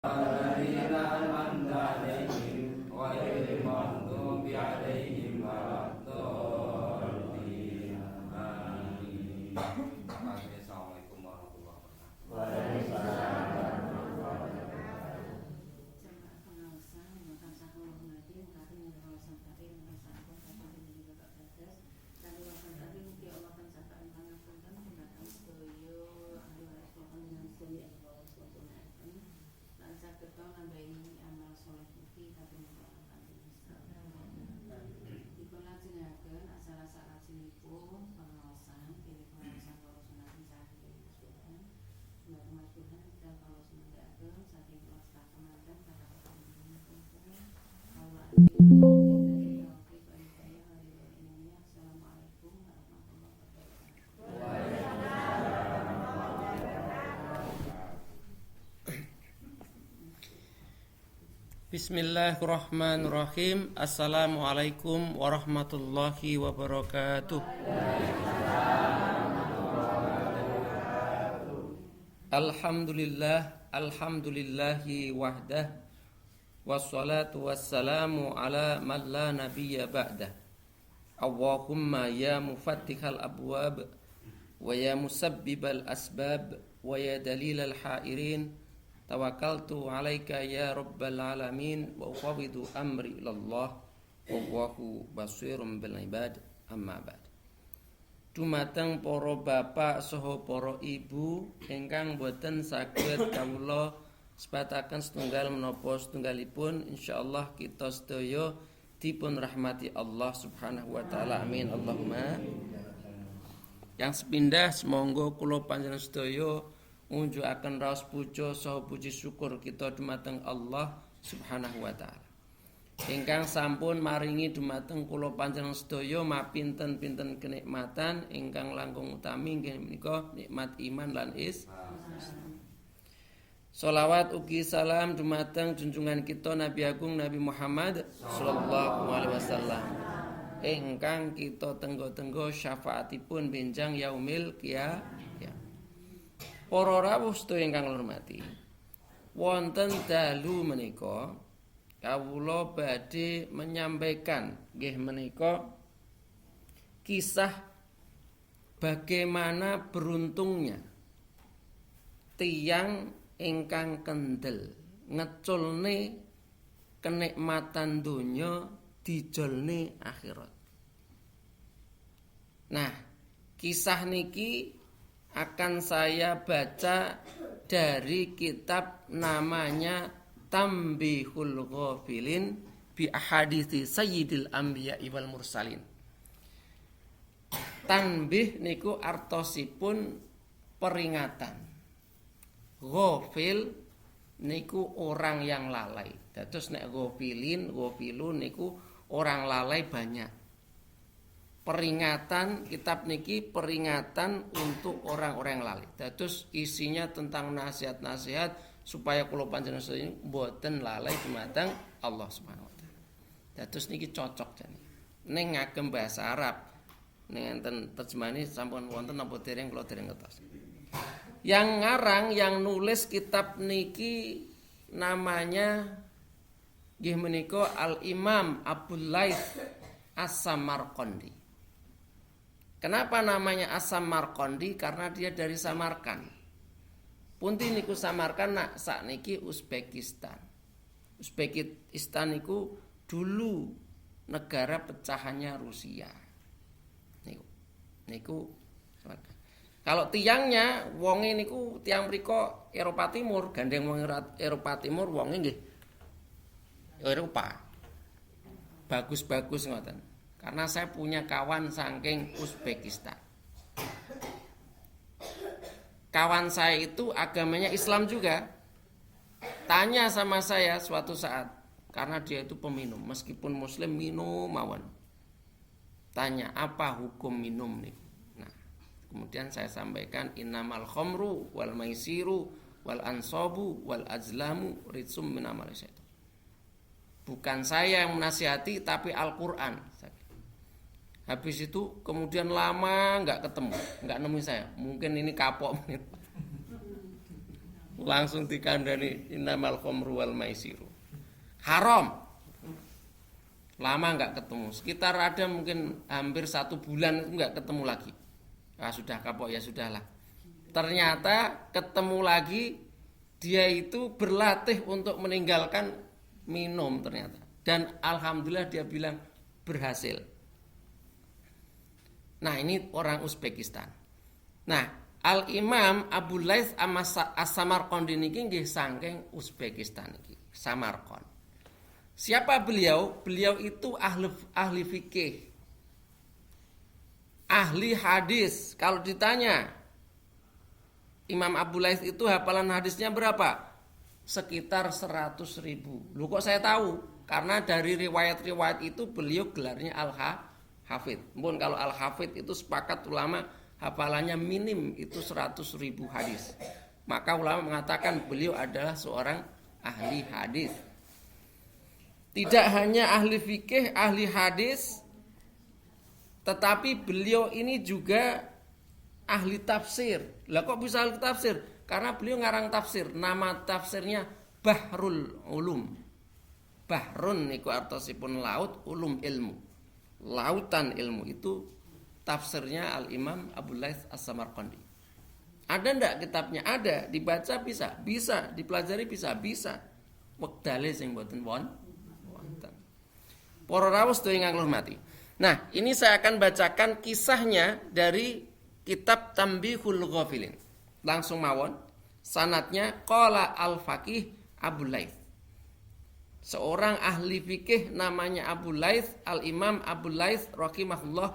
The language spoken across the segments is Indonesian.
الذين أنعمت عليهم غير المغضوب عليهم ولا الضالين آمين. Assalamualaikum warahmatullahi wabarakatuh. Waalaikumsalam. Bismillahirrahmanirrahim. Assalamualaikum warahmatullahi wabarakatuh. Alhamdulillahi wahdah. Wassalatu wassalamu ala man la nabiyya ba'dah. Allahumma ya mufattihal abwab wa ya musabbibal asbab wa ya dalilal hairin, tawakkaltu alaika ya rabbal alamin wa ufawwidu amri ilallah wallahu basirun bil ibad. Amma ba'd. Dumateng para bapak saha para ibu ingkang boten saged kawula sebataken setunggal menapa setunggalipun, insyaallah kita sedaya dipun rahmati Allah Subhanahu wa taala. Amin Allahumma. Yang sepindah semonggo kula panjenengan sedaya ngunjukaken raos puja saha puji syukur kita dumateng Allah Subhanahu wa taala ingkang sampun maringi dumateng kula panjenengan sedaya mapinten-pinten kenikmatan ingkang langkung utami inggih menika nikmat iman lan Sholawat ugi salam dumateng junjungan kita Nabi Agung Nabi Muhammad sallallahu alaihi wasallam ingkang kita tenggo-tenggo syafaatipun benjang yaumil qiyamah. Para rawuh sedaya ingkang hormati, wonten dalu menika kawula badhe menyampaikan nggih menika kisah bagaimana beruntungnya tiyang ingkang kendel ngeculne kenikmatan donya dijolne akhirat. Nah, kisah niki akan saya baca dari kitab namanya Tanbihul Ghafilin bi Ahadithi Sayyidil Anbiya wal Mursalin. Tanbih niku artosipun peringatan. Ghafil niku orang yang lalai. Dados nek ghafilun niku orang lalai banyak. Peringatan kitab niki peringatan untuk orang-orang lalai. Dados isinya tentang nasihat-nasihat supaya kula panjenengan sedaya mboten lalai dumateng Allah Subhanahu wa taala. Dados niki cocok jane. Ning ngagem bahasa Arab ning enten terjemahane sampun wonten napa dereng kula dereng ngertos. Yang ngarang yang nulis kitab niki namanya nggih menika Al-Imam Abul Laits As-Samarqandi. Kenapa namanya As-Samarqandi? Karena dia dari Samarkand. Punti niku Samarkand nak sakniki Uzbekistan. Uzbekistan niku dulu negara pecahannya Rusia. Niku kalau tiangnya wonge niku tiang mriko Eropa Timur, gandeng wong Eropa Timur wonge nggih Eropa. Bagus-bagus ngoten. Karena saya punya kawan saking Uzbekistan. Kawan saya itu agamanya Islam juga. Tanya sama saya suatu saat, karena dia itu peminum, meskipun muslim minum mawon. Tanya, apa hukum minum nih? Nah, kemudian saya sampaikan innamal khamru wal maisiru wal ansabu wal azlamu ritsum min amali syaitan. Bukan saya yang menasihati, tapi Al-Qur'an. Habis itu kemudian lama nggak ketemu, nggak nemu saya. Mungkin ini kapok. Langsung dikandani innamal khamru wal maisiru. Haram. Lama nggak ketemu. Sekitar ada mungkin hampir 1 bulan itu nggak ketemu lagi. Sudah kapok ya sudahlah. Ternyata ketemu lagi, dia itu berlatih untuk meninggalkan minum ternyata. Dan alhamdulillah dia bilang berhasil. Nah ini orang Uzbekistan. Nah Al-Imam Abu Laits As-Samarqandi niki nggih saking Uzbekistan iki, Samarqand. Siapa beliau? Beliau itu ahli fikih, ahli hadis. Kalau ditanya Imam Abu Laits itu hafalan hadisnya berapa? Sekitar 100.000. Loh kok saya tahu? Karena dari riwayat-riwayat itu beliau gelarnya Al-Hafidh. Mungkin kalau Al-Hafidh itu sepakat ulama hafalannya minim itu 100.000 hadis. Maka ulama mengatakan beliau adalah seorang ahli hadis. Tidak hanya ahli fikih, ahli hadis, tetapi beliau ini juga ahli tafsir. Lah kok bisa ahli tafsir? Karena beliau ngarang tafsir. Nama tafsirnya Bahrul Ulum. Bahrun niku artosipun laut, ulum ilmu. Lautan ilmu itu tafsirnya Al-Imam Abu Laits As-Samarqandi. Ada ndak kitabnya? Ada, dibaca bisa, dipelajari bisa. Wektale sing mboten wonten. Para rawuh sedaya ingkang hormati. Nah, ini saya akan bacakan kisahnya dari kitab Tanbihul Ghafilin. Langsung mawon. Sanadnya qala al-faqih Abu Laits. Seorang ahli fikih namanya Abu Laits, Al-Imam Abu Laits rahimahullah.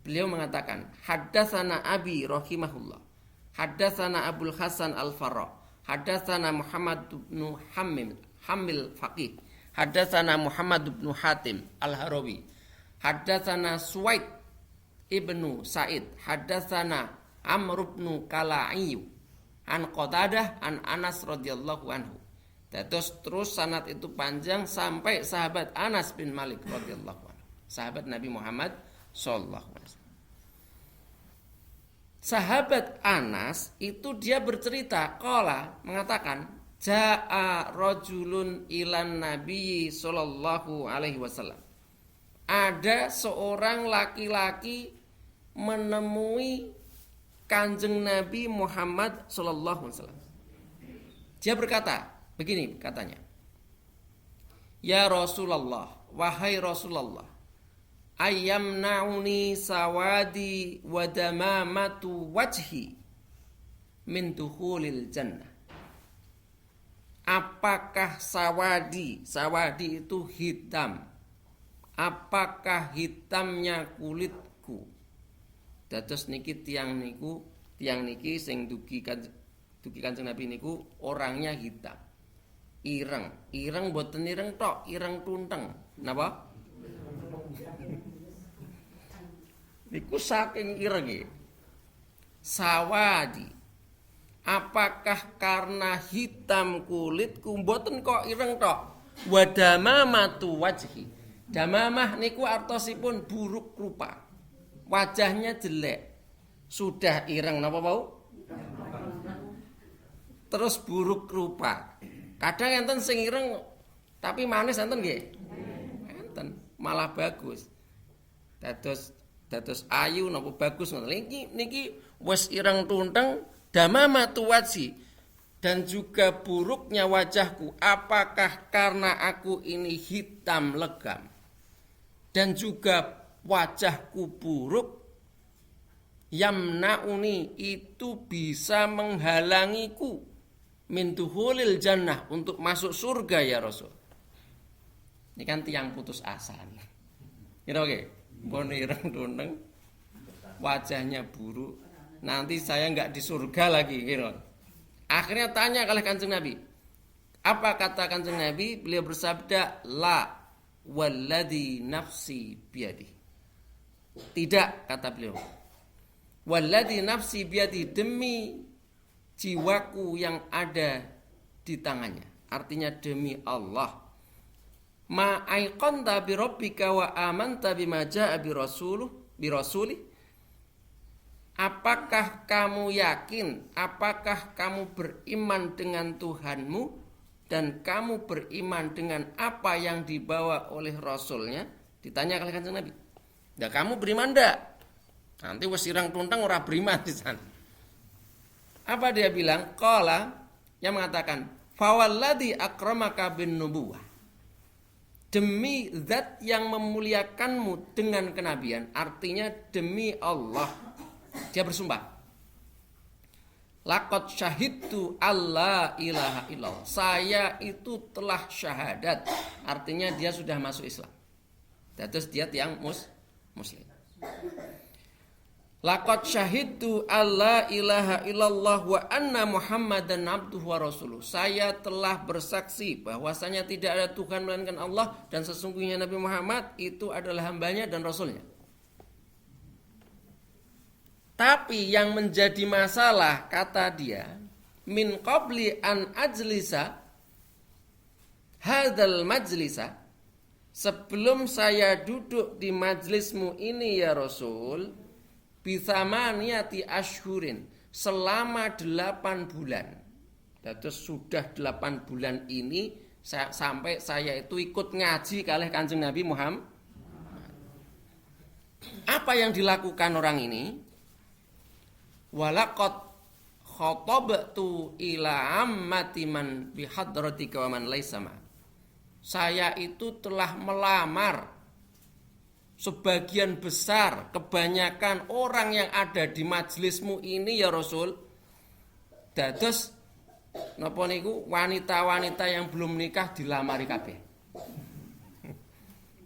Beliau mengatakan, haddatsana Abi rahimahullah. Haddatsana Abul Hasan Al-Farra. Haddatsana Muhammad bin Hamil Faqih. Haddatsana Muhammad bin Hatim Al-Harawi. Haddatsana Suwaid ibnu Sa'id. Haddatsana Amr bin Kala'i an Qatadah an Anas radhiyallahu anhu. Terus sanad itu panjang sampai sahabat Anas bin Malik radhiyallahu anhu. Sahabat Nabi Muhammad sallallahu alaihi wasallam. Sahabat Anas itu dia bercerita, qala mengatakan, jaa rajulun ilan nabi sallallahu alaihi wasallam. Ada seorang laki-laki menemui Kanjeng Nabi Muhammad sallallahu alaihi wasallam. Dia berkata, begini katanya. Ya Rasulullah, wahai Rasulullah, ayyamna'uni sawadi wa damamatu wajhi min dukhulil jannah. Apakah sawadi itu hitam, apakah hitamnya kulitku? Dados niki tiang niki sing dugi Kanjeng Nabi niku orangnya hitam. Ireng boten ireng tok, ireng tunteng. Napa? Niku saking irenge. Sawadi. Apakah karena hitam kulitku boten kok ireng tok? Wa damamatu wajhi. Damamah niku artosipun buruk rupa. Wajahnya jelek. Sudah ireng napa mau? Terus buruk rupa. Kadang enten sing ireng tapi manis enten nggih? Enten, malah bagus. Dados ayu napa bagus ngoten. Niki wis ireng tunteng damamatu wajhi. Dan juga buruknya wajahku, apakah karena aku ini hitam legam dan juga wajahku buruk, yamnauni itu bisa menghalangiku min dukhulil jannah untuk masuk surga ya Rasul. Ini kan tiang putus asa nih. Kira oke, bon ireng tunteng, wajahnya buruk, nanti saya nggak di surga lagi kira. Akhirnya tanya oleh Kanjeng Nabi. Apa kata Kanjeng Nabi? Beliau bersabda, la walladzi nafsi biyadi. Tidak, kata beliau. Walladzi nafsi biyadi, demi jiwaku yang ada di tangannya. Artinya demi Allah. Ma aiqanta bi rabbika wa amanta bima jaa bi rasulih. apakah kamu yakin, apakah kamu beriman dengan Tuhanmu dan kamu beriman dengan apa yang dibawa oleh Rasulnya? Ditanya oleh Kanjeng Nabi. Ya kamu beriman ndak? Nanti wis sirang tuntang ora beriman di sana. Apa dia bilang? Qala, yang mengatakan, fawalladzi akramaka bin nubuwah. Demi zat yang memuliakanmu dengan kenabian, artinya demi Allah. Dia bersumpah. Laqad syahidtu alla ilaha illallah. Saya itu telah syahadat. Artinya dia sudah masuk Islam. Terus dia tiang muslim. Laqad syahidtu alla ilaha illallah wa anna Muhammadan abduhu wa rasuluh. Saya telah bersaksi bahwasanya tidak ada Tuhan melainkan Allah dan sesungguhnya Nabi Muhammad itu adalah hambanya dan rasulnya. Tapi yang menjadi masalah, kata dia, min qabli an ajlisa hadzal majlisa, sebelum saya duduk di majlismu ini ya Rasul, bithamaniyati ashhurin, selama 8 bulan. Terus sudah 8 bulan ini sampai saya itu ikut ngaji kalih Kanjeng Nabi Muhammad. Apa yang dilakukan orang ini? Walaqad khatabtu ila ammati man bihadratika wa man laisa ma. Saya itu telah melamar sebagian besar, kebanyakan orang yang ada di majelismu ini ya Rasul. Dados napa niku wanita-wanita yang belum nikah dilamari kabeh.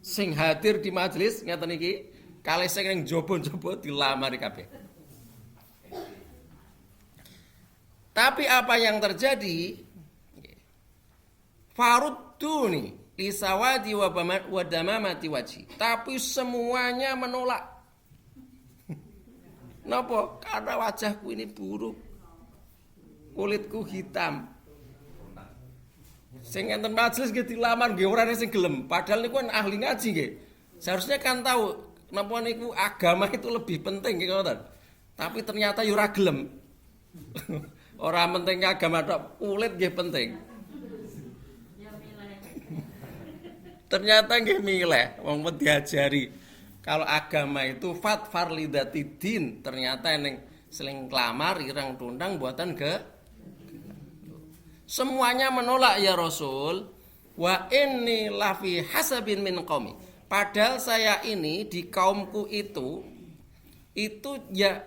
Sing hadir di majelis ngeten iki, kalih sing ning jaba-jaba dilamari kabeh. Tapi apa yang terjadi? Farudduni lisawadi wa damamati wajhi. Tapi semuanya menolak. Napa? Karena wajahku ini buruk. Kulitku hitam. Sing enten majelis nggih dilamar nggih ora sing gelem. Padahal niku kan ahli ngaji nggih. Seharusnya kan tahu napa niku agama itu lebih penting nggih ngoten. Tapi ternyata yo ora gelem. Ora penting agama tok, kulit nggih penting. Ternyata nggih milih wong diajari kalau agama itu fatfar lidatidin, ternyata ning seling klamar ireng tundang buatan ke semuanya menolak ya Rasul. Wa inni lafi hasabin min qaumi. Padahal saya ini di kaumku itu ya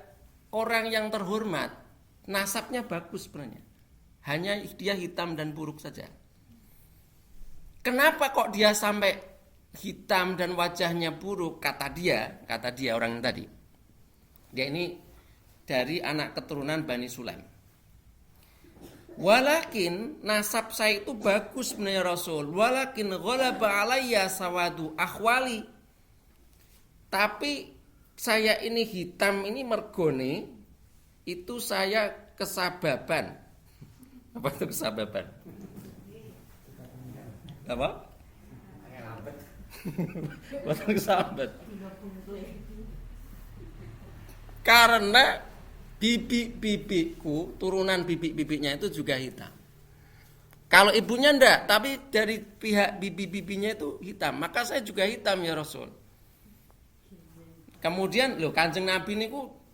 orang yang terhormat. Nasabnya bagus sebenarnya. Hanya dia hitam dan buruk saja. Kenapa kok dia sampai hitam dan wajahnya buruk? Kata dia orang tadi. Dia ini dari anak keturunan Bani Sulaim. Walakin nasab saya itu bagus sebenarnya Rasul. Walakin ghalaba alayya sawadu akhwali. Tapi saya ini hitam ini mergone itu saya kesababan. Apa itu kesababan? Apa? Apa kesababan? Karena bibik-bibikku, turunan bibik-bibiknya itu juga hitam. Kalau ibunya enggak, tapi dari pihak bibi-bibinya itu hitam, maka saya juga hitam ya Rasul. Kemudian Kanjeng Nabi niku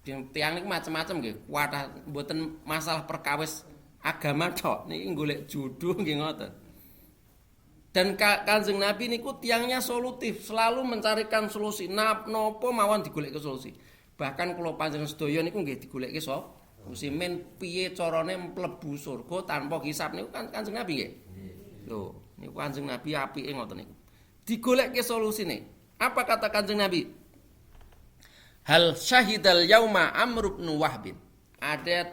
tiang niku macam-macam nggih. Kuatah mboten masalah perkawis agama tok, niki golek jodoh nggih ngoten. Dan Kanjeng Nabi niku tiangnya solutif, selalu mencarikan solusi. Napa mawon digoleki solusi. Bahkan kula panjenengan sedaya niku nggih digoleki solusi men piye carane mlebu surga tanpa hisab niku kan Kanjeng Nabi nggih. Lho, niku Kanjeng Nabi apike ngoten niku. Digoleki solusine. Apa kata Kanjeng Nabi? Hal syahidal yauma Amr bin Wahb. Ada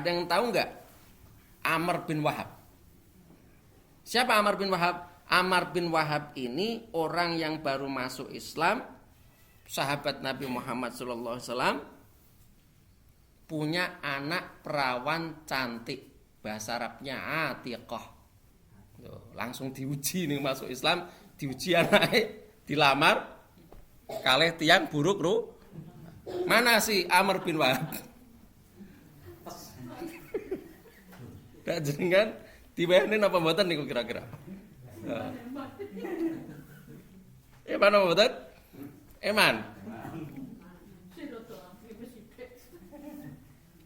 yang tahu enggak? Amr bin Wahab. Siapa Amr bin Wahab? Amr bin Wahab ini orang yang baru masuk Islam, sahabat Nabi Muhammad SAW, punya anak perawan cantik, bahasa Arabnya Atiqah. Langsung diuji nih masuk Islam, diuji anaknya, dilamar, kalih tiang buruk Mana si Amr bin Wahab? Dak jenengan dibayani napa mboten niku kira-kira? Mana mboten? Eman.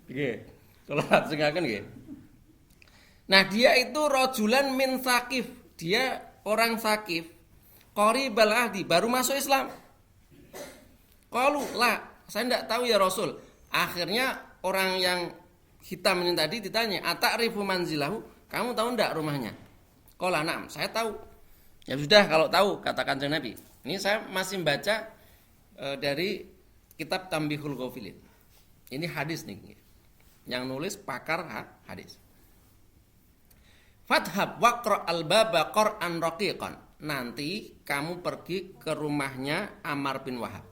Nggih. Kula lajengaken nggih. Nah, dia itu rajulan min Saqif. Dia orang Saqif. Qaribal ahdi, baru masuk Islam. Qalu, "La, saya tidak tahu ya Rasul." Akhirnya orang yang hitam ini tadi ditanya, "Ata'rifu manzilahu?" Kamu tahu enggak rumahnya? Qala, "Na'am, saya tahu." Ya sudah, kalau tahu katakan Kanjeng Nabi. Ini saya masih baca dari kitab Tambihul Ghafilin. Ini hadis nih. Yang nulis pakar hadis. Fathab waqra al-baba qur'an raqiqan. Nanti kamu pergi ke rumahnya Ammar bin Wahab.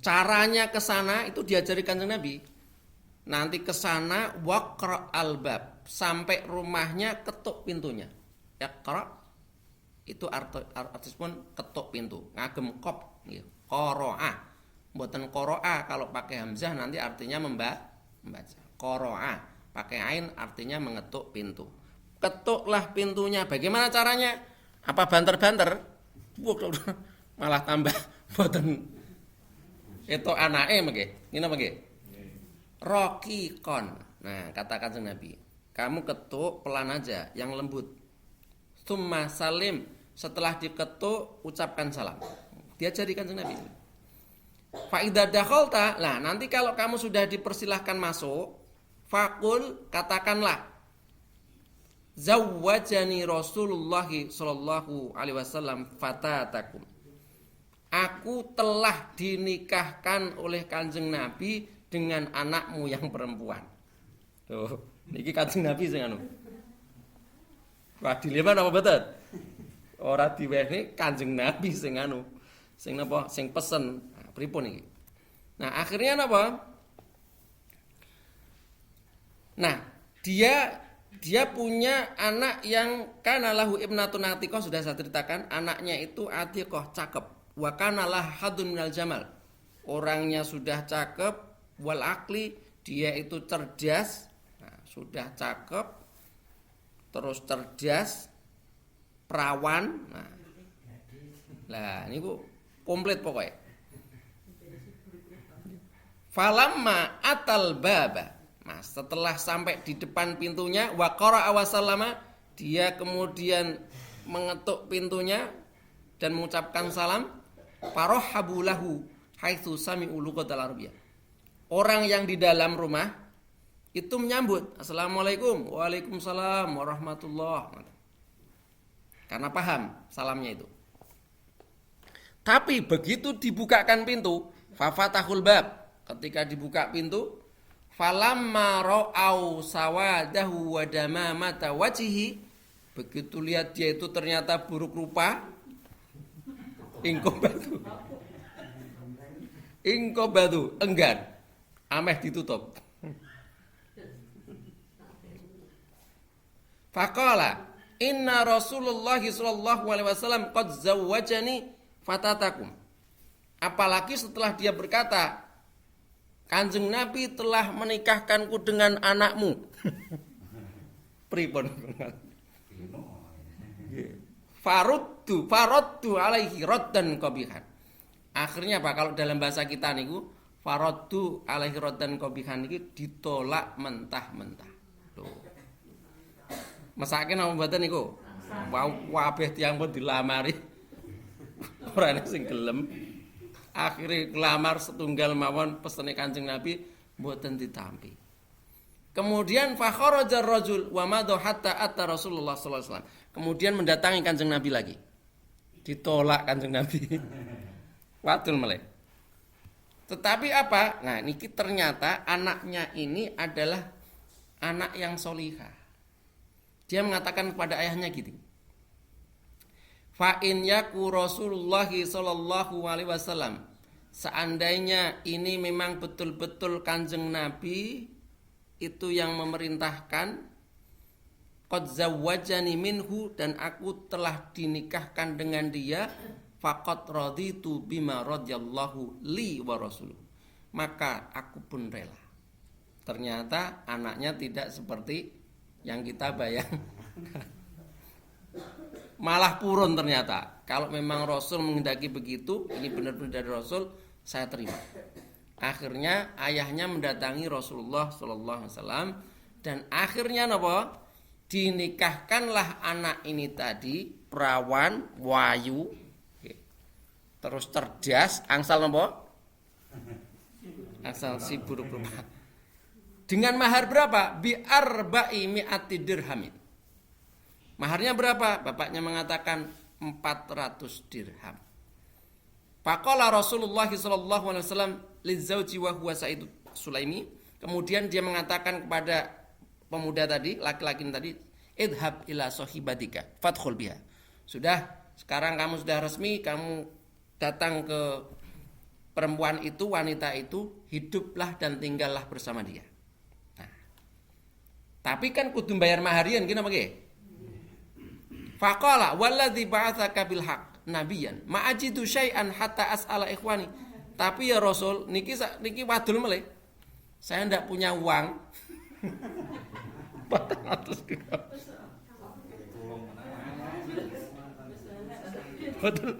Caranya ke sana itu diajari Kanjeng Nabi. Nanti ke sana waqra al-bab, sampai rumahnya ketuk pintunya. Iqra itu artis pun ketuk pintu, ngagem qop nggih. Qara'a. Mboten qara'a kalau pakai hamzah nanti artinya membaca. Qara'a pakai ain artinya mengetuk pintu. Ketuklah pintunya. Bagaimana caranya? Apa banter-banter? Malah tambah mboten. Itu anake nggih. Ngene apa nggih? Raqiqon. Nah, katakan Nabi, kamu ketuk pelan aja, yang lembut. Tsumma salim, setelah diketuk ucapkan salam. Diajarikan Nabi. Fa idza dakhalta, nah nanti kalau kamu sudah dipersilahkan masuk, faqul, katakanlah, zawwajani Rasulullah sallallahu alaihi wasallam fatatakum. Aku telah dinikahkan oleh Kanjeng Nabi dengan anakmu yang perempuan. Tuh, niki Kanjeng Nabi sing anu. Wah, dilema apa betul? Ora diwenehi Kanjeng Nabi sing anu. Sing napa? Sing pesen. Nah, pripun iki? Nah, akhirnya napa? Nah, dia punya anak yang kana lahu ibnatun atiqah, sudah saya ceritakan, anaknya itu atiqah, cakep. Wa kana lahadun minal jamal. Orangnya sudah cakep, wal akli, dia itu cerdas. Nah, sudah cakep, terus cerdas, perawan. Nah, ini komplit pokoknya. Falamma atal baba. Nah, setelah sampai di depan pintunya, wa qara'a wa sallama, dia kemudian mengetuk pintunya dan mengucapkan salam. Farahabu lahu haitsu sami'u luqatal arabiyyah. Orang yang di dalam rumah itu menyambut, "Assalamualaikum." "Waalaikumsalam warahmatullah." Karena paham salamnya itu. Tapi begitu dibukakan pintu, fafatahul bab, ketika dibuka pintu, falamma ra'au sawadahu wa damamata wajhihi, begitu lihat dia itu ternyata buruk rupa, ingkobatu enggan, ameh ditutup. Faqala, "Inna Rasulullah sallallahu alaihi wasallam qad zawwajani fatatakum." Apalagi setelah dia berkata, "Kanjeng Nabi telah menikahkanku dengan anakmu." Pripun? Faraddu alaihi raddan qabihan. Akhirnya apa? Kalau dalam bahasa kita niku, faraddu alaihi raddan qabihan niki ditolak mentah-mentah. Loh. Mesake napa mboten niku? Wau kabeh tiyang pun dilamari. Ora ana sing gelem. Akhire ngelamar setunggal mawon pesene Kanjeng Nabi mboten ditampi. Kemudian fa kharaja rajul wa madha hatta atta Rasulullah sallallahu alaihi wasallam. Kemudian mendatangi Kanjeng Nabi lagi. Ditolak Kanjeng Nabi. Wadul meleh. Tetapi apa? Nah, niki ternyata anaknya ini adalah anak yang solihah. Dia mengatakan kepada ayahnya gitu. Fa in yaku Rasulullah sallallahu alaihi wasallam, seandainya ini memang betul-betul Kanjeng Nabi itu yang memerintahkan, qad zawwajani minhu, dan aku telah dinikahkan dengan dia, faqad raditu bima radiyallahu li wa rasuluh. maka aku pun rela. Ternyata anaknya tidak seperti yang kita bayangkan. Malah purun ternyata. Kalau memang Rasul menghendaki begitu, ini benar-benar dari Rasul, saya terima. Akhirnya ayahnya mendatangi Rasulullah SAW dan akhirnya apa? Dinikahkanlah anak ini tadi, perawan, wayu, terus cerdas, angsal apa? Angsal si buruk rupa. Dengan mahar berapa? Bi mi'ati dirhamin. Maharnya berapa? Bapaknya mengatakan 400 dirham. Faqala Rasulullah sallallahu alaihi wasallam lizauji wa huwa Sa'id Sulaimi. Kemudian dia mengatakan kepada pemuda tadi, laki-laki tadi, idhab ila sahibatika fadkhul biha. Sudah, sekarang kamu sudah resmi, kamu datang ke perempuan itu, wanita itu, hiduplah dan tinggallah bersama dia. Nah, tapi kan kudu bayar maharian gini apa ge? Faqala walladzi ba'atsaka bil haqq nabiyan ma ajidu syai'an hatta as'ala ikhwani. Tapi ya Rasul, niki wadul meleh. Saya ndak punya uang. 400 dirham. Betul.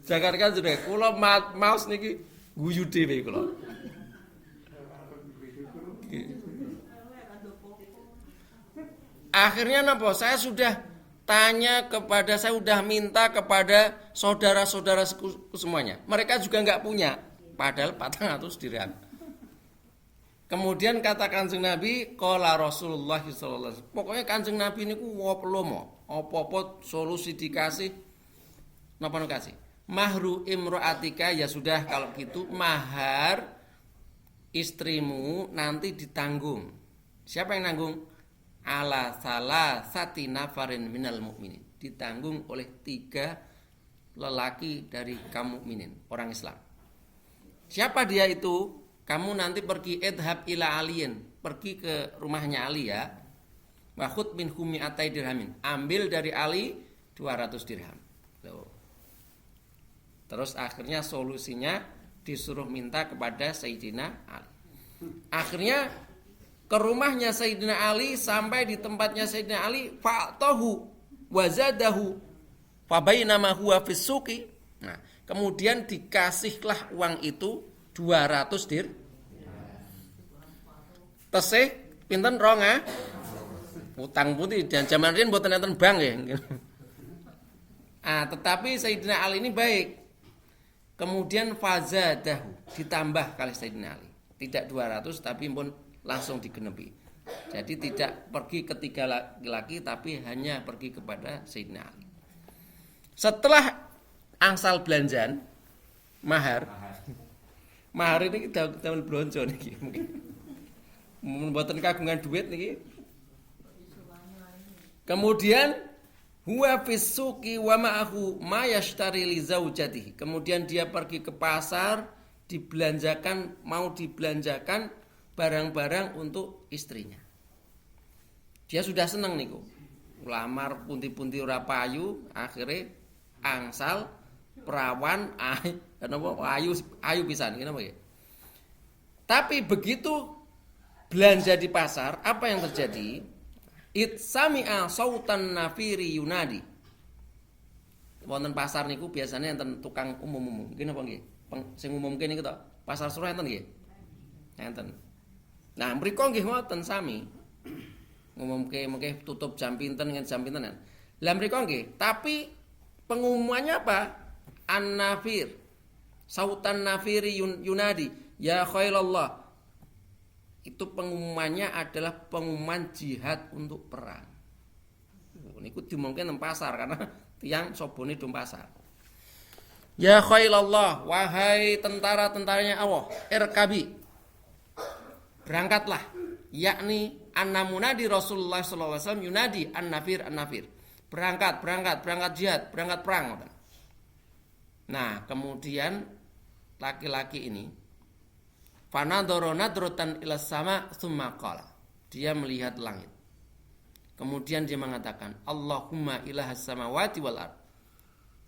Jakarta sudah kula maos niki guyu dhewe kula. Akhirnya napa? Saya sudah saya sudah minta kepada saudara-saudara semuanya. Mereka juga enggak punya, padahal 400 dirham. Kemudian kata Kanjeng Nabi, qala Rasulullah sallallahu alaihi wasallam. Pokoknya Kanjeng Nabi niku lomo, apa-apa solusi dikasih napa kasih. Mahru imraatika, ya sudah kalau gitu mahar istrimu nanti ditanggung. Siapa yang nanggung? Ala salasati nafarin minal mukminin. Ditanggung oleh 3 lelaki dari kaum mukminin, orang Islam. Siapa dia itu? Kamu nanti pergi idhab ila aliyin, pergi ke rumahnya Ali ya. Wa khud min humi atai dirhamin. Ambil dari Ali 200 dirham. Loh. Terus akhirnya solusinya disuruh minta kepada Sayyidina Ali. Akhirnya ke rumahnya Sayyidina Ali, sampai di tempatnya Sayyidina Ali, fa'tahu wazadahu fa bainama huwa fis suqi. Nah, kemudian dikasihlah uang itu 200 dir. Tesih pinten ronga? Utang putih dan zaman riyen mboten enten bank ya. Tetapi Sayyidina Ali ini baik. Kemudian fazadahu, ditambah kali Sayyidina Ali. Tidak 200 tapi pun langsung digenepi. Jadi tidak pergi ke 3 laki-laki tapi hanya pergi kepada Sayyidina Ali. Setelah angsal belanjan mahar ini tahun blonjo niki mungkin. Mboten kagungan duit niki. Kemudian huwa fisuqi wa ma'ahu ma yashtari li zaujatihi. Kemudian dia pergi ke pasar, mau dibelanjakan barang-barang untuk istrinya. Dia sudah senang niku. Lamar punti-punti ora payu, akhirnya angsal perawan ayu pisan kenapa ya? Tapi begitu belanja di pasar, apa yang terjadi? Sami'a sautan nafiri yunadi. Wonten pasar niku biasanya enten tukang umum-umum. Nggih napa nggih? Sing umumke niku to. Pasar Surah enten nggih? Enten. Nah, mriko nggih ngoten sami. Ngumumke mengke tutup jam pinten ngen jam pinten. Lah mriko nggih, tapi pengumumannya apa? An-nafir. Sautan nafiri yunadi, ya khailallah. Itu pengumumannya adalah pengumuman jihad untuk perang. Niku dimungkin nang pasar karena tiyang sobone dom pasar. Ya khailallah, wahai tentara-tentaranya Allah, irkabi. Berangkatlah, yakni an-namunadi Rasulullah sallallahu alaihi wasallam yunadi an-nafir. Berangkat jihad, berangkat perang. Nah, kemudian laki-laki ini fanadhara nadratan ila sama tsumma qala. Dia melihat langit. Kemudian dia mengatakan, Allahumma ilahas samawati wal ard.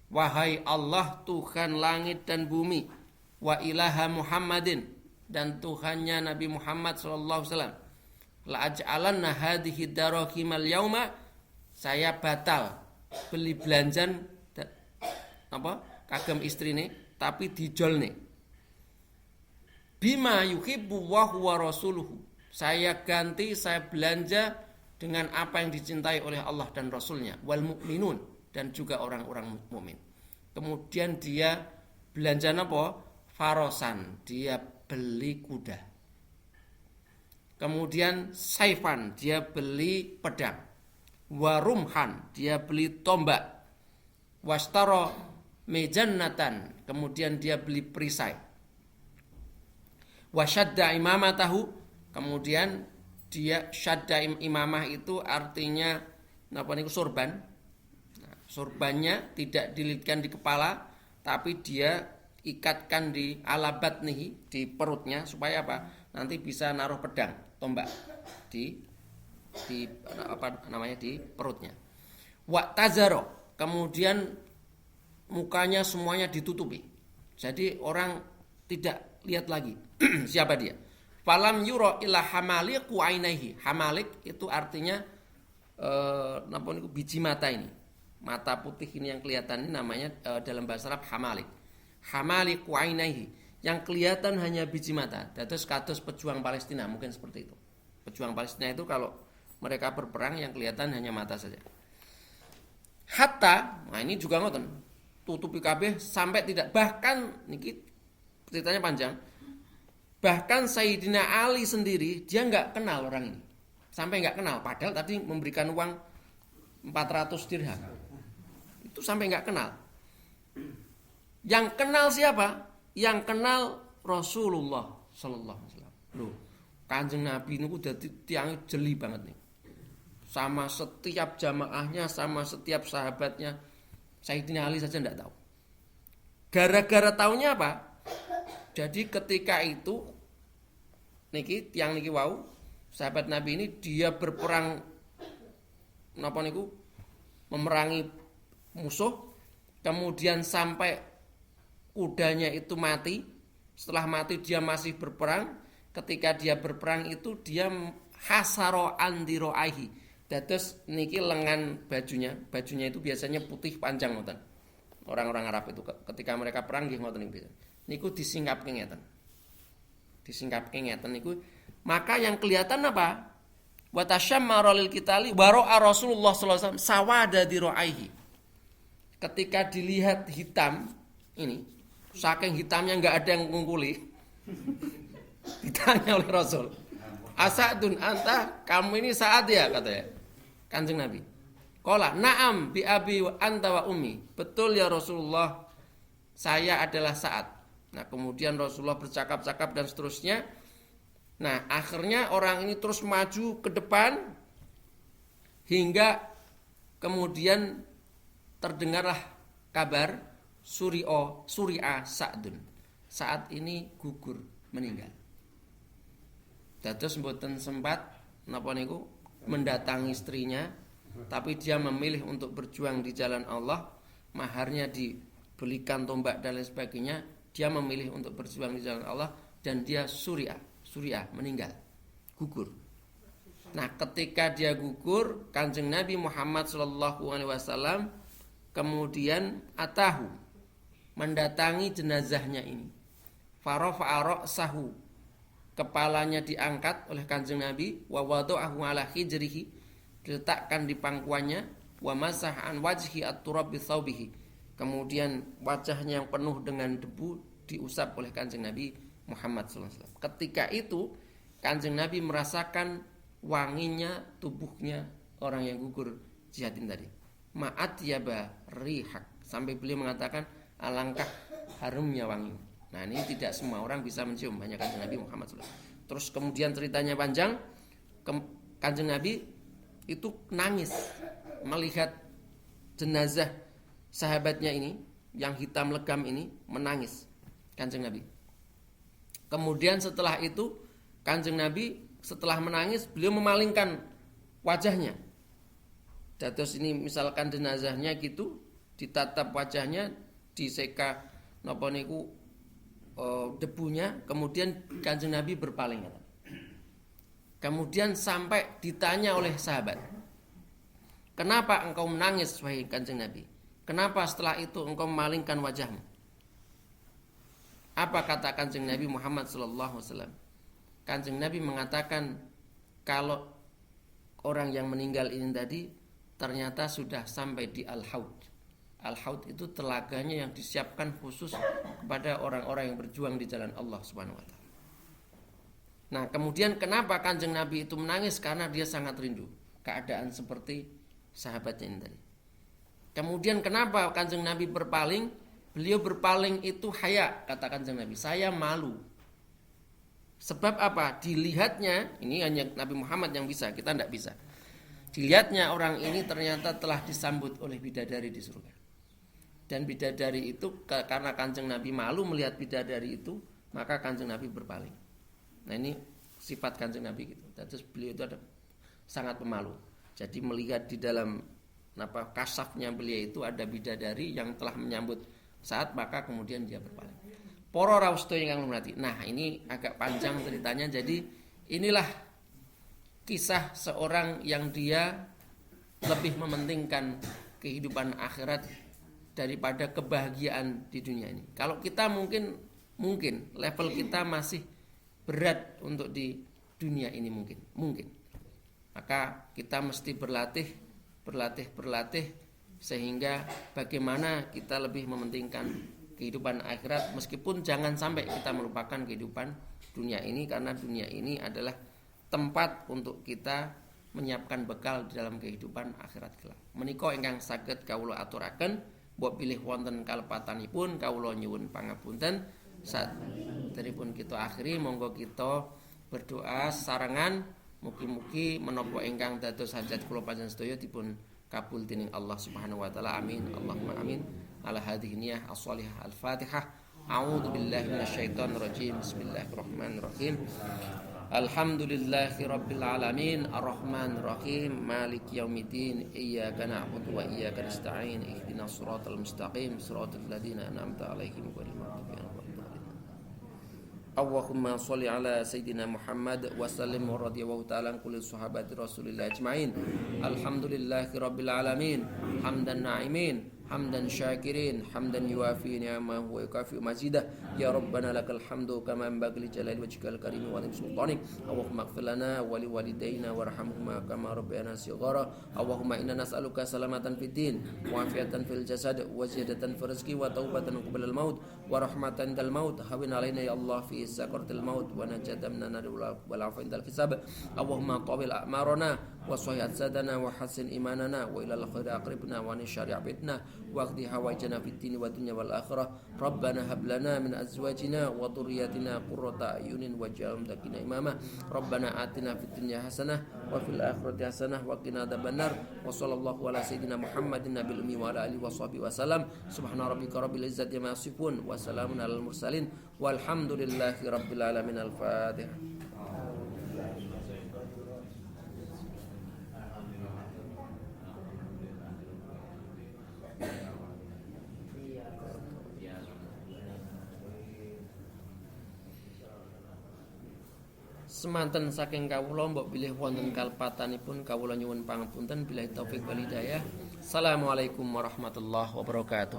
Wahai Allah Tuhan langit dan bumi. wa ilaha Muhammadin, dan Tuhannya Nabi Muhammad sallallahu alaihi wasallam, la aj'alanna hadhihi darahimal yauma, saya batal beli belanjan kagem istrine tapi dijolne, bima yuhibbu wa huwa rasuluhu, saya ganti, saya belanja dengan apa yang dicintai oleh Allah dan Rasulnya, wal mu'minun, dan juga orang-orang mukmin. Kemudian dia belanja apa? Farosan, dia beli kuda. Kemudian saifan, dia beli pedang. Warumhan, dia beli tombak. Wastaro mejannatan, kemudian dia beli perisai. Wasyadda imamatahu, kemudian dia syadda imamah itu artinya sorban. Nah, sorbannya tidak dililitkan di kepala, tapi dia ikatkan di alabat nih, di perutnya, supaya apa? Nanti bisa naruh pedang, tombak di perutnya. Wa tazaro, kemudian mukanya semuanya ditutupi. Jadi orang tidak lihat lagi siapa dia. Falam yuro ila hamaliq wa ainaihi. Hamalik itu artinya biji mata ini. Mata putih ini yang kelihatan ini namanya dalam bahasa Arab hamalik. Hamalik wa ainaihi. Yang kelihatan hanya biji mata. Dados kados pejuang Palestina, mungkin seperti itu. Pejuang Palestina itu kalau mereka berperang yang kelihatan hanya mata saja. Hatta, nah ini juga ngoten. Tutupi kabeh sampai tidak, bahkan niki ceritanya panjang. Bahkan Sayyidina Ali sendiri dia nggak kenal orang ini, sampai nggak kenal. Padahal tadi memberikan uang 400 dirham, itu sampai nggak kenal. Yang kenal siapa? Yang kenal Rasulullah Sallallahu Alaihi Wasallam. Loh, Kanjeng Nabi ini udah tiang jeli banget nih, sama setiap jamaahnya, sama setiap sahabatnya. Sayyidina Ali saja nggak tahu. Gara-gara taunya apa? Jadi ketika itu niki tiang niki wau sahabat Nabi ini dia berperang memerangi musuh, kemudian sampai kudanya itu mati. Setelah mati dia masih berperang. Ketika dia berperang itu dia hasaro andiroaihi. Dados niki lengan bajunya itu biasanya putih panjang ngoten. Orang-orang Arab itu ketika mereka perang nggih ngoten niku. Niku disingkapke ngeten. Disingkapke ngeten niku, maka yang kelihatan apa? Wa tashammara lil qitali wa ra'a Rasulullah sallallahu alaihi wasallam sawada diraihi. Ketika dilihat hitam ini, saking hitamnya enggak ada yang ngungkuli. Ditanya oleh Rasul, "Asadun anta, kamu ini Sa'ad ya?" katanya. Kanjeng Nabi. Qala, "Na'am bi abi wa anta wa ummi." Betul ya Rasulullah, saya adalah Sa'ad. Nah, kemudian Rasulullah bercakap-cakap dan seterusnya. Nah, akhirnya orang ini terus maju ke depan hingga kemudian terdengarlah kabar Suri'a Sa'dun. Saat ini gugur, meninggal. Dados mboten sempat mendatangi istrinya, tapi dia memilih untuk berjuang di jalan Allah. Maharnya dibelikan tombak dan lain sebagainya. Dia memilih untuk berjuang di jalan Allah dan dia Suri'a meninggal, gugur. Nah, ketika dia gugur, Kanjeng Nabi Muhammad sallallahu alaihi wasallam kemudian atahu, mendatangi jenazahnya ini. Farafa'a ra'sahu, kepalanya diangkat oleh Kanjeng Nabi, wa wada'ahu ala hijrihi, diletakkan di pangkuannya, wa masaha an wajhi at-turab bi thawbihi. Kemudian wajahnya yang penuh dengan debu diusap oleh Kanjeng Nabi Muhammad SAW. Ketika itu Kanjeng Nabi merasakan wanginya tubuhnya orang yang gugur jihad ini tadi. Ma'at yaba rihak, sampai beliau mengatakan alangkah harumnya wangi. Nah, ini tidak semua orang bisa mencium, hanya Kanjeng Nabi Muhammad SAW. Terus kemudian ceritanya panjang. Kanjeng Nabi itu nangis melihat jenazah sahabatnya ini yang hitam legam ini, menangis Kanjeng Nabi. Kemudian setelah itu Kanjeng Nabi setelah menangis beliau memalingkan wajahnya. Dados ini misalkan jenazahnya gitu, ditatap wajahnya, diseka debunya, kemudian Kanjeng Nabi berpaling. Kemudian sampai ditanya oleh sahabat, kenapa engkau menangis wahai Kanjeng Nabi? Kenapa setelah itu engkau memalingkan wajahmu? Apa kata Kanjeng Nabi Muhammad SAW? Kanjeng Nabi mengatakan, kalau orang yang meninggal ini tadi ternyata sudah sampai di Al-Haud. Al-Haud itu telaganya yang disiapkan khusus kepada orang-orang yang berjuang di jalan Allah Subhanahu wa taala. Nah, kemudian kenapa Kanjeng Nabi itu menangis? Karena dia sangat rindu keadaan seperti sahabatnya ini tadi. Kemudian kenapa Kanjeng Nabi berpaling? Beliau berpaling itu haya, kata Kanjeng Nabi, saya malu. Sebab apa? Dilihatnya, ini hanya Nabi Muhammad yang bisa, kita tidak bisa. Dilihatnya orang ini ternyata telah disambut oleh bidadari di surga. Dan bidadari itu, karena Kanjeng Nabi malu melihat bidadari itu, maka Kanjeng Nabi berpaling. Nah, ini sifat Kanjeng Nabi gitu. Terus beliau itu ada sangat pemalu. Jadi melihat di dalam kasafnya beliau itu ada bidadari yang telah menyambut saat, maka kemudian dia berpaling. Poro rausto yang berarti. Nah, ini agak panjang ceritanya. Jadi inilah kisah seorang yang dia lebih mementingkan kehidupan akhirat daripada kebahagiaan di dunia ini. Kalau kita mungkin level kita masih berat untuk di dunia ini mungkin. Maka kita mesti berlatih sehingga bagaimana kita lebih mementingkan kehidupan akhirat, meskipun jangan sampai kita melupakan kehidupan dunia ini, karena dunia ini adalah tempat untuk kita menyiapkan bekal di dalam kehidupan akhirat kelak. Menika ingkang saged kawula aturaken, mbok pilih wonten kalepatanipun kawula nyuwun pangapunten. Saderipun kita akhiri, monggo kita berdoa sarangan mugi-mugi menapa ingkang dados hajat kula panjenengan sedaya dipun kabul dening Allah Subhanahu wa taala. Amin. Allahumma amin. Ala hadhihi niyah as-salihah al-Fatihah. A'udzu billahi minasyaitonir rajim. Bismillahirrahmanirrahim. Alhamdulillahi rabbil alamin, arrahmanir rahim, maliki yaumiddin, iyyaka na'budu wa iyyaka nasta'in, ihdinas siratal mustaqim, siratal ladzina an'amta 'alaihim ghairil maghdubi 'alaihim waladdallin. Allahumma sholli ala sayyidina Muhammad wa sallim wa radhiyallahu ta'ala an kulli sahabati Rasulillah ajma'in. Alhamdulillahi rabbil alamin, hamdan na'imin, hamdan syakirin, hamdan yuafi ni'amahu wa yukafi mazidah. Ya Rabbana lakal hamdu kama yanbaghi li jalali wajhikal karim wa li sultanik. Allahumma ighfir lana wa li walidayna warhamhuma kama rabbayana shighara. Allahumma inna nas'aluka salamatan fid din wa afiatan fil jasad wa ziyadatan fil rizqi wa taubatan qabla al maut wa rahmatan dal maut. Hawin alaina ya Allah fi sakaratil maut wa najatan minan nar wal afwa indal hisab. Allahumma tawil a'marana wa sahih sadana wa hasin imanana wa ilal khairi aqribna wa ni syari' fitnah waqdi hawaijana fid dini wa dunya wal akhirah. Rabbana hab lana min azwajina wa dhurriyyatina qurrata a'yunin waj'alna muttaqina imama. Rabbana atina fid dunya hasanah wa fil akhirati hasanah wa qina adzabannar. Wa sallallahu ala sayyidina Muhammadin nabiyil ummi wa ala alihi washabihi wasallam. Subhana rabbika rabbil izzati amma yasifun wa salamun alal mursalin walhamdulillahi rabbil alamin. Al-Fatihah. Semanten saking kawula mbok bilih wonten kalpatanipun kawula nyuwun pangapunten billahi taufik wal hidayah. Assalamualaikum warahmatullahi wabarakatuh.